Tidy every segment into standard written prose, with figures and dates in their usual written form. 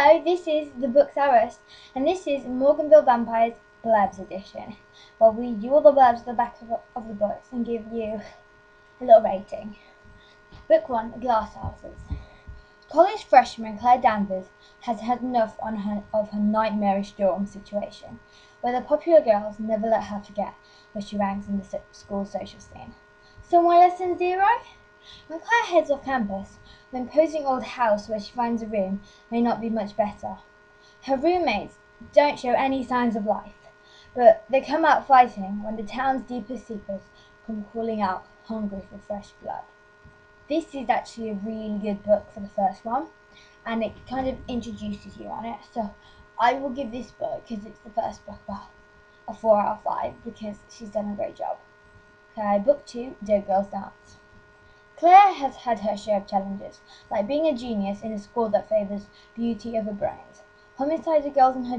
Hello, this is the Book Arist, and this is Morganville Vampires Blurbs edition. We'll read you all the blurbs at the back of the books and give you a little rating. Book 1, Glasshouses. College freshman Claire Danvers has had enough of her nightmarish dorm situation, where the popular girls never let her forget where she ranks in the school social scene. So why lesson 0? When Claire heads off campus, the imposing old house where she finds a room may not be much better. Her roommates don't show any signs of life, but they come out fighting when the town's deepest secrets come crawling out, hungry for fresh blood. This is actually a really good book for the first one, and it kind of introduces you on it, so I will give this book, because it's the first book, a 4 out of 5, because she's done a great job. Okay, Book 2, Dead Girls Dance. Claire has had her share of challenges, like being a genius in a school that favours beauty over brains, homicidal girls in her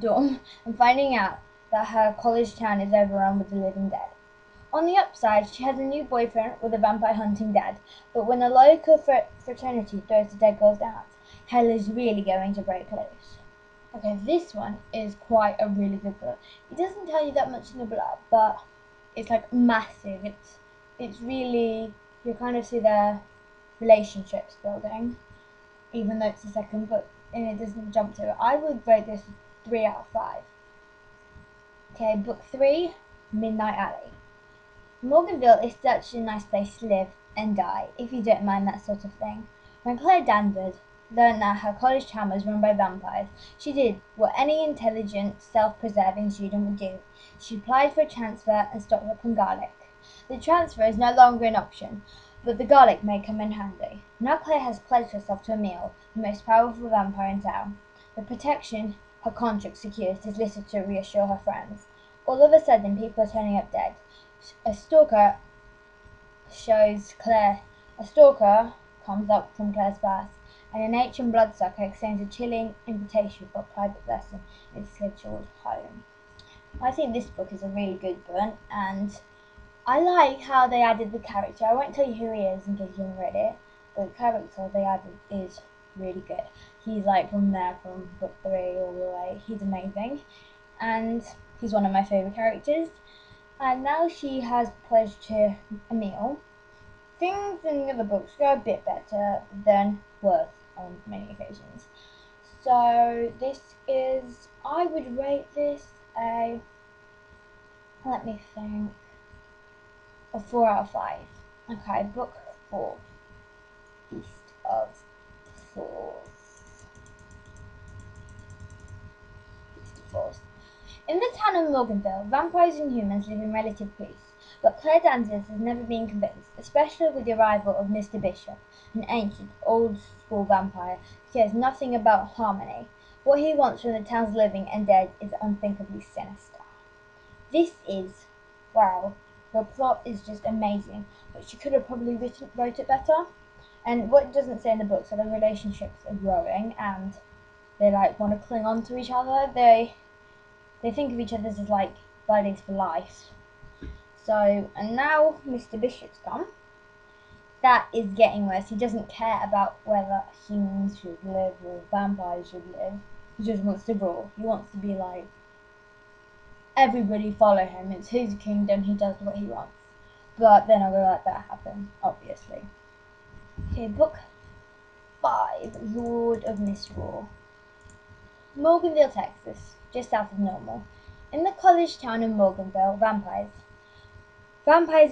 dorm, and finding out that her college town is overrun with the living dead. On the upside, she has a new boyfriend with a vampire-hunting dad, but when a local fraternity throws the Dead Girls Dance, hell is really going to break loose. Okay, this one is quite a really good book. It doesn't tell you that much in the blurb, but it's like massive. It's really, you kind of see their relationships building, even though it's the second book and it doesn't jump to it. I would rate this 3 out of 5. Okay, Book 3, Midnight Alley. Morganville is such a nice place to live and die, if you don't mind that sort of thing. When Claire Danvers learned that her college town was run by vampires, she did what any intelligent, self-preserving student would do. She applied for a transfer and stocked up on garlic. The transfer is no longer an option, but the garlic may come in handy. Now Claire has pledged herself to Emil, the most powerful vampire in town. The protection her contract secures is little to reassure her friends. All of a sudden, people are turning up dead. A stalker comes up from Claire's past, and an ancient bloodsucker extends a chilling invitation for a private lesson in a scheduled home. I think this book is a really good book, and I like how they added the character. I won't tell you who he is in case you haven't read it, but the character they added is really good. He's like from book 3 all the way. He's amazing, and he's one of my favourite characters. And now she has pledged to Emil. Things in the other books go a bit better than worse on many occasions. So this is, I would rate this a 4 out of 5. Okay, Book 4, Feast of Fools. In the town of Morganville, vampires and humans live in relative peace, but Claire Danvers has never been convinced, especially with the arrival of Mr. Bishop, an ancient, old-school vampire who cares nothing about harmony. What he wants from the town's living and dead is unthinkably sinister. This is, wow, the plot is just amazing, but she could have probably wrote it better. And what it doesn't say in the book, so the relationships are growing, and they like want to cling on to each other. They think of each other as like buddies for life. So, and now Mr. Bishop's come. That is getting worse. He doesn't care about whether humans should live or vampires should live. He just wants to rule. He wants to be like, everybody follow him. It's his kingdom. He does what he wants. But they're not going to let that happen, obviously. Okay, Book 5, Lord of Misrule. Morganville, Texas, just south of Normal. In the college town of Morganville, vampires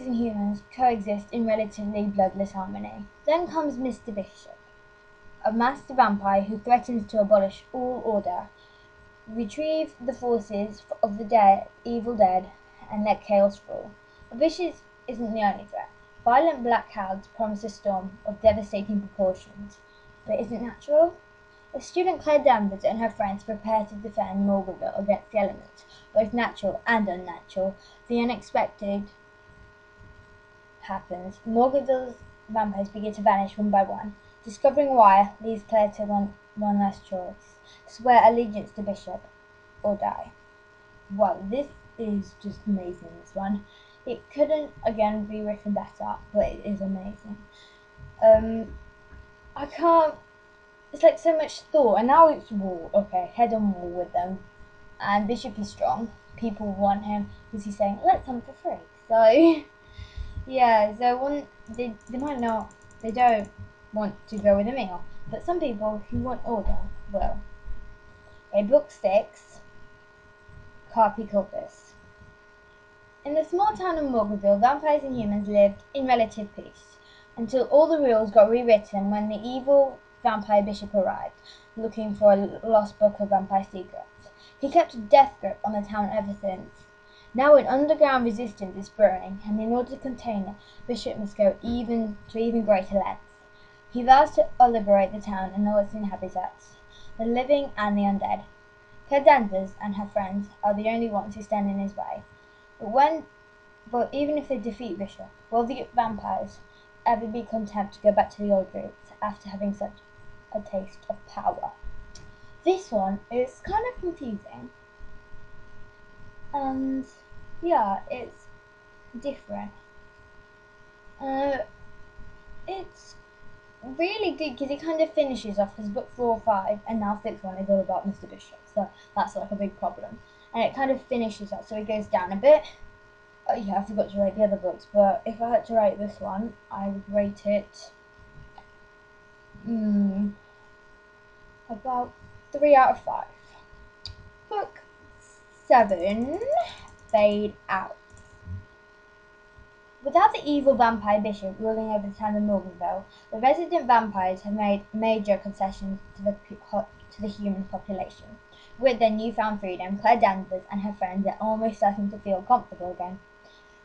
and humans coexist in relatively bloodless harmony. Then comes Mr. Bishop, a master vampire who threatens to abolish all order, retrieve the forces of the evil dead, and let chaos rule. But Bishop isn't the only threat. Violent black clouds promise a storm of devastating proportions, but is it natural? The student Claire Danvers and her friends prepare to defend Morganville against the elements, both natural and unnatural. The unexpected happens. Morganville's vampires begin to vanish one by one. Discovering why leads Claire to one last choice: swear allegiance to Bishop or die. Wow, this is just amazing, this one. It couldn't, again, be written better, but it is amazing. I can't It's like so much thought, and now it's war. Okay, head on war with them. And Bishop is strong. People want him because he's saying, let's hunt for free. So, yeah, so they might not, they don't want to go with a meal. But some people who want order will. Okay, book 6, Carpi Culpus. In the small town of Morganville, vampires and humans lived in relative peace until all the rules got rewritten when the evil vampire bishop arrived, looking for a lost book of vampire secrets. He kept a death grip on the town ever since. Now an underground resistance is brewing, and in order to contain it, Bishop must go to even greater lengths. He vows to liberate the town and all its inhabitants, the living and the undead. Claire Danvers and her friends are the only ones who stand in his way. But even if they defeat Bishop, will the vampires ever be content to go back to the old roots after having such a taste of power? This one is kind of confusing. And yeah, it's different. It's really good because it kind of finishes off because book 4 or 5 and now 6 1 is all about Mr. Bishop, so that's like a big problem. And it kind of finishes up, so it goes down a bit. Oh yeah, I forgot to rate the other books, but if I had to rate this one, I would rate it about 3 out of 5. Book 7, Fade Out. Without the evil vampire bishop ruling over the town of Morganville, the resident vampires have made major concessions to the human population. With their newfound freedom, Claire Danvers and her friends are almost starting to feel comfortable again.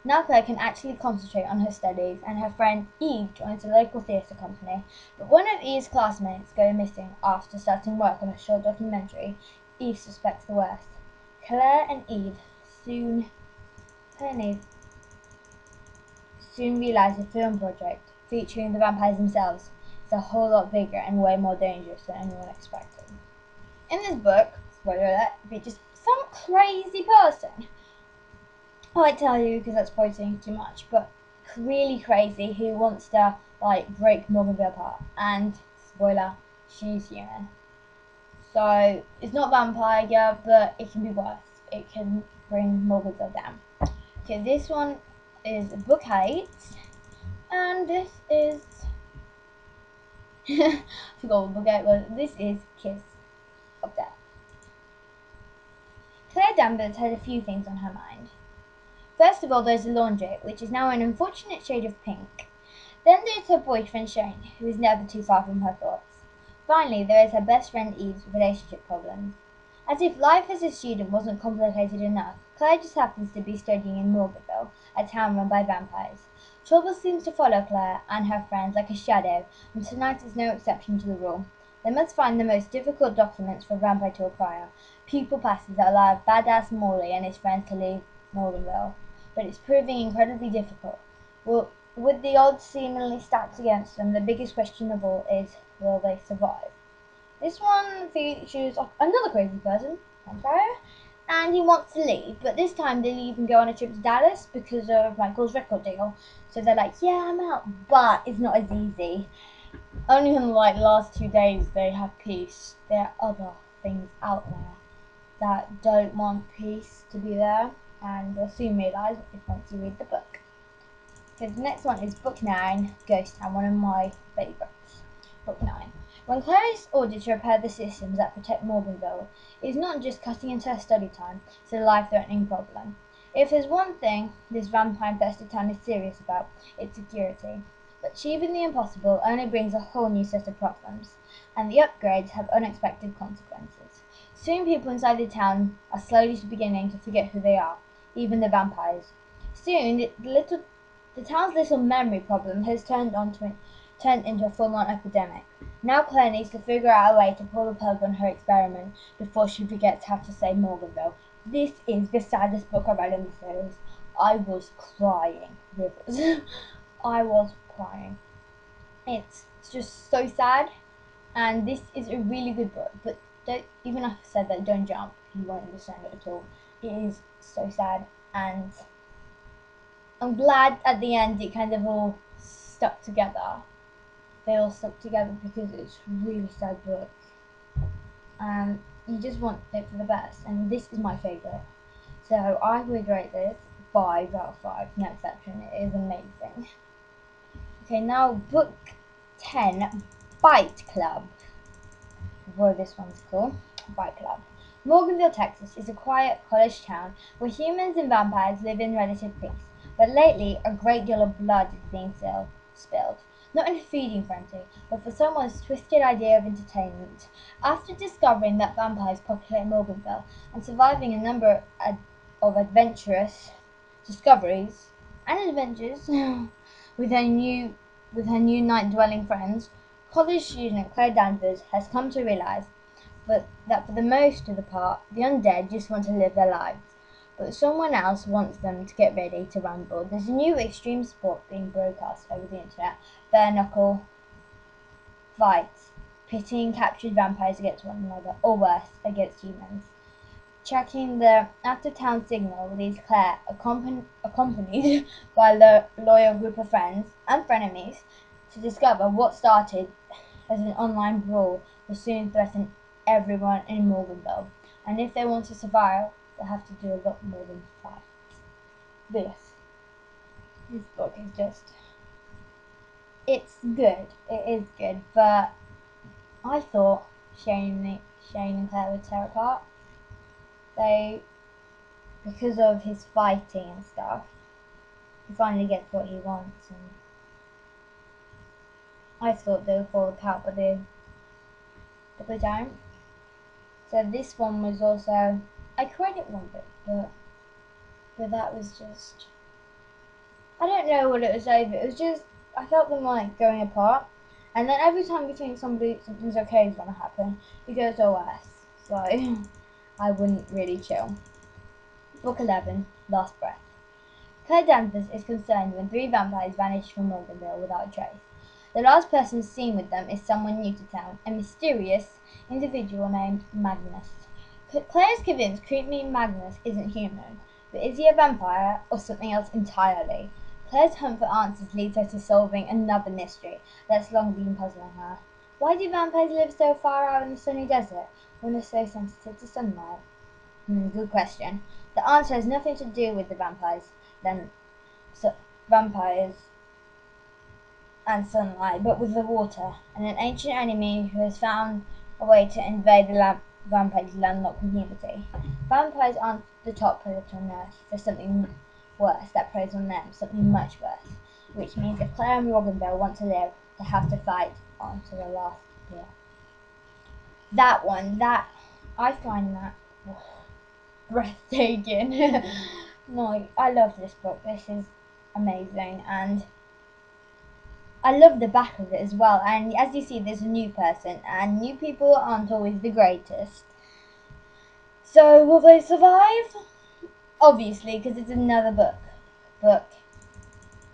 Now Claire can actually concentrate on her studies, and her friend Eve joins the local theatre company. But one of Eve's classmates goes missing after starting work on a short documentary. Eve suspects the worst. Claire and Eve soon realise the film project, featuring the vampires themselves, is a whole lot bigger and way more dangerous than anyone expected. In this book, spoiler alert, features some crazy person. I won't tell you because that's spoiling too much, but really crazy who wants to break Morganville apart. And spoiler, she's human. So it's not vampire, yeah, but it can be worse. It can bring Morganville down. Okay, this one is book 8, and this is I forgot what book 8 was. This is Kiss of Death. Claire Danvers had a few things on her mind. First of all, there's the laundry, which is now an unfortunate shade of pink. Then there's her boyfriend Shane, who is never too far from her thoughts. Finally, there is her best friend Eve's relationship problems. As if life as a student wasn't complicated enough, Claire just happens to be studying in Morganville, a town run by vampires. Trouble seems to follow Claire and her friends like a shadow, and tonight is no exception to the rule. They must find the most difficult documents for a vampire to acquire, pupil passes that allow badass Morley and his friends to leave Morganville. But it's proving incredibly difficult. Well, with the odds seemingly stacked against them, the biggest question of all is, will they survive? This one features another crazy person, vampire, and he wants to leave, but this time they leave and go on a trip to Dallas because of Michael's record deal. So they're like, yeah, I'm out, but it's not as easy. Only in the last 2 days they have peace. There are other things out there that don't want peace to be there, and you'll soon realise if once you read the book. So the next one is book 9, Ghost Town, one of my favourites. Book 9. When Claire is ordered to repair the systems that protect Morganville, it is not just cutting into her study time, it's a life-threatening problem. If there's one thing this vampire-infested town is serious about, it's security. But achieving the impossible only brings a whole new set of problems, and the upgrades have unexpected consequences. Soon people inside the town are slowly beginning to forget who they are, even the vampires. Soon the town's little memory problem has turned into a full-on epidemic. Now Claire needs to figure out a way to pull the plug on her experiment before she forgets how to save Morganville. This is the saddest book I've read in the series. I was crying, rivers. I was crying. It's just so sad, and this is a really good book, but even if I said that, don't jump, you won't understand it at all. It is so sad, and I'm glad at the end it kind of all stuck together. they all stuck together because it's a really sad book. And you just want it for the best, and this is my favourite. So I would rate this 5 out of 5, no exception. It is amazing. Okay, now book 10, Fight Club. Whoa, this one's cool. Fight Club. Morganville, Texas is a quiet college town where humans and vampires live in relative peace. But lately, a great deal of blood is being spilled. Not in a feeding frenzy, but for someone's twisted idea of entertainment. After discovering that vampires populate Morganville and surviving a number of adventurous discoveries and adventures with her new night-dwelling friends, college student Claire Danvers has come to realize that for the most of the part, the undead just want to live their lives, but someone else wants them to get ready to rumble. There's a new extreme sport being broadcast over the internet, bare-knuckle fights, pitting captured vampires against one another, or worse, against humans. Checking the out-of-town signal leads Claire, accompanied by a loyal group of friends and frenemies, to discover what started as an online brawl will soon threaten everyone in Morganville. And if they want to survive, they'll have to do a lot more than fight. This book is just... it's good. It is good, but I thought Shane and Claire would tear apart. Because of his fighting and stuff, he finally gets what he wants, and I thought they would fall apart, but they don't. So this one was also, I credit one bit, but that was just, I don't know what it was over. It was just, I felt them like going apart, and then every time you think something's okay is gonna happen, it goes OS. So I wouldn't really chill. Book 11, Last Breath. Claire Danvers is concerned when 3 vampires vanish from Morganville without a trace. The last person seen with them is someone new to town, a mysterious individual named Magnus. Claire is convinced creepy Magnus isn't human, but is he a vampire or something else entirely? Claire's hunt for answers leads her to solving another mystery that's long been puzzling her. Why do vampires live so far out in the sunny desert when they're so sensitive to sunlight? Good question. The answer has nothing to do with the vampires and sunlight, but with the water, and an ancient enemy who has found a way to invade the vampires' landlocked community. Vampires aren't the top predator on Earth. There's something worse that preys on them, something much worse, which means if Claire and Morganville want to live, they have to fight on to the last breath. I find that breathtaking. No, I love this book. This is amazing, and I love the back of it as well. And as you see, there's a new person, and new people aren't always the greatest. So will they survive? Obviously, because it's another book. Book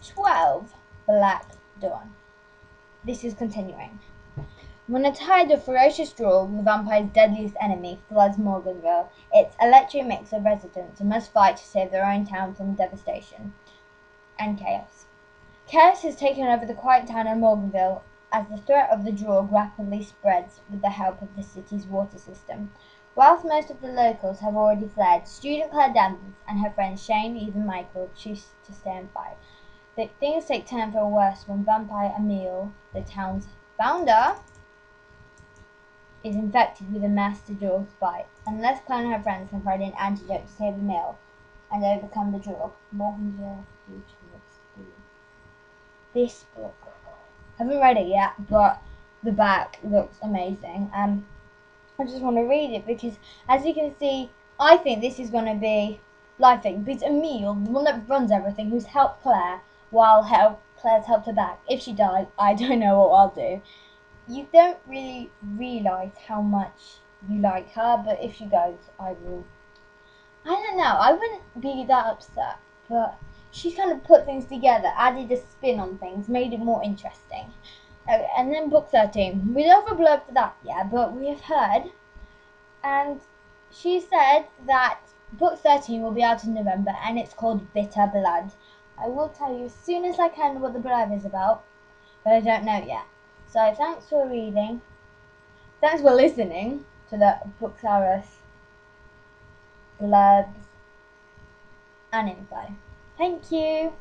12, Black Dawn. This is continuing. When a tide of ferocious drawl, the vampire's deadliest enemy, floods Morganville, its electric mix of residents must fight to save their own town from devastation and chaos. Chaos has taken over the quiet town of Morganville as the threat of the drawl rapidly spreads with the help of the city's water system. Whilst most of the locals have already fled, student Claire Danvers and her friends Shane, Eve and Michael choose to stay and fight. But things take turn for the worse when vampire Emil, the town's founder, is infected with a master draw's bite. Unless Claire and her friends can find an antidote to save Emil and overcome the draw, Morganville this book. I haven't read it yet, but the back looks amazing. I just want to read it because, as you can see, I think this is going to be life-thing. Because Emil, the one that runs everything, who's helped Claire while Claire's helped her back. If she dies, I don't know what I'll do. You don't really realise how much you like her, but if she goes, I will. I don't know, I wouldn't be that upset, but she kind of put things together, added a spin on things, made it more interesting. Okay, and then book 13. We don't have a blurb for that yet, but we have heard, and she said that book 13 will be out in November, and it's called Bitter Blood. I will tell you as soon as I can what the blurb is about, but I don't know yet. So thanks for reading. Thanks for listening to the Booksaurus blurbs and info. Thank you.